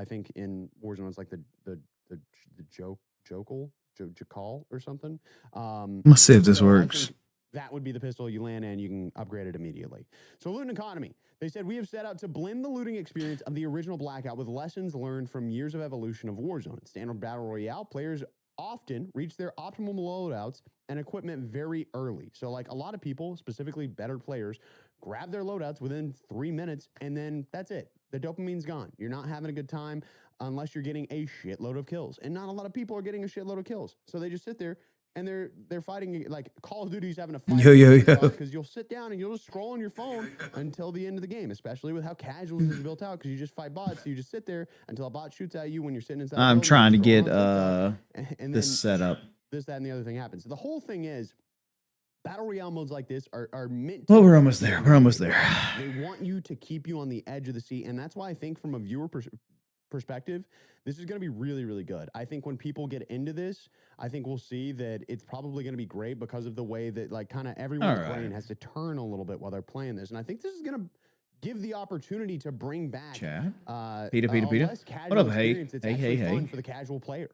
I think in Warzone it's like the Jokal or something. Let's see if this so works. That would be the pistol you land and you can upgrade it immediately. So loot and economy. They said, we have set out to blend the looting experience of the original Blackout with lessons learned from years of evolution of Warzone. Standard Battle Royale, players often reach their optimal loadouts and equipment very early. So like a lot of people, specifically better players, grab their loadouts within 3 minutes and then that's it. The dopamine's gone. You're not having a good time unless you're getting a shitload of kills. And not a lot of people are getting a shitload of kills. So they just sit there and they're fighting, like Call of Duty's having a fight. Because you'll sit down and you'll just scroll on your phone until the end of the game, especially with how casual this is built out, because you just fight bots. So you just sit there until a bot shoots at you when you're sitting inside. I'm trying to get this set up. This, that, and the other thing happens. So the whole thing is, Battle Royale modes like this are meant to... Well, we're almost there. We're almost there. They want you to keep you on the edge of the seat, and that's why I think from a viewer perspective, this is going to be really, really good. I think when people get into this, I think we'll see that it's probably going to be great because of the way that like kind of everyone's brain has to turn a little bit while they're playing this. And I think this is going to give the opportunity to bring back Peter. What up, hey? It's fun for the casual player.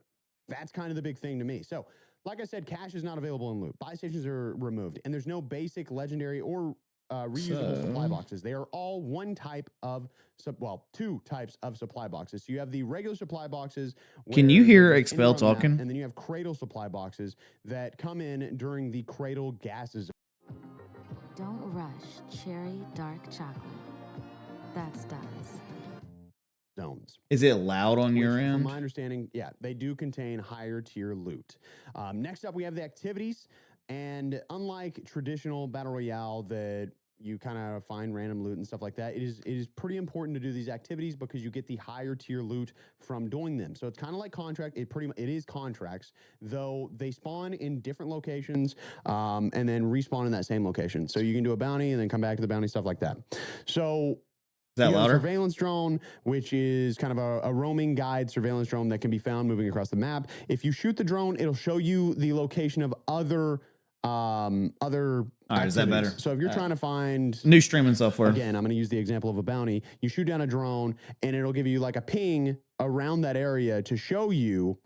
That's kind of the big thing to me. So, like I said, cash is not available in loot. Buy stations are removed, and there's no basic, legendary, or reusable supply boxes. They are all one type of two types of supply boxes. So you have the regular supply boxes. Can you hear Expel talking? And then you have cradle supply boxes that come in during the cradle gases. Don't rush cherry dark chocolate. That's Dice. Zones. Is it loud on your end? From my understanding, yeah, they do contain higher tier loot. Next up, we have the activities. And unlike traditional Battle Royale that you kind of find random loot and stuff like that, it is pretty important to do these activities because you get the higher tier loot from doing them. So it's kind of like contract. It is contracts, though they spawn in different locations and then respawn in that same location. So you can do a bounty and then come back to the bounty, stuff like that. So is that louder? Surveillance drone, which is kind of a roaming guide surveillance drone that can be found moving across the map. If you shoot the drone, it'll show you the location of other is that better? So if you're trying to find new streaming software, again, I'm going to use the example of a bounty. You shoot down a drone and it'll give you like a ping around that area to show you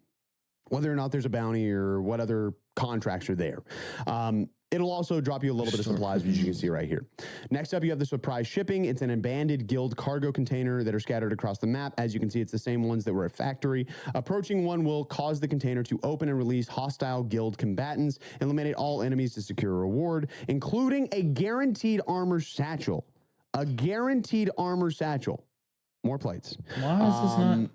whether or not there's a bounty or what other contracts are there. It'll also drop you a little bit of supplies, as you can see right here. Next up, you have the surprise shipping. It's an abandoned guild cargo container that are scattered across the map. As you can see, it's the same ones that were at factory. Approaching one will cause the container to open and release hostile guild combatants, eliminate all enemies to secure a reward, including a guaranteed armor satchel. A guaranteed armor satchel. More plates. Why is this not?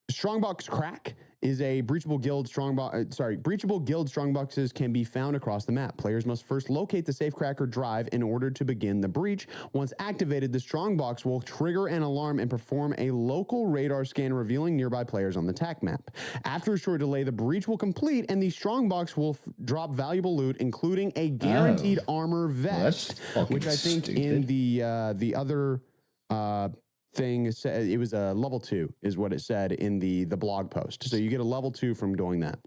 Strongbox crack is a breachable guild breachable guild strongboxes can be found across the map. Players must first locate the safe cracker drive in order to begin the breach. Once activated, the strongbox will trigger an alarm and perform a local radar scan revealing nearby players on the attack map. After a short delay, the breach will complete and the strongbox will drop valuable loot, including a guaranteed armor vest, which I think in the other thing it was a level 2 is what it said in the blog post. So you get a level 2 from doing that.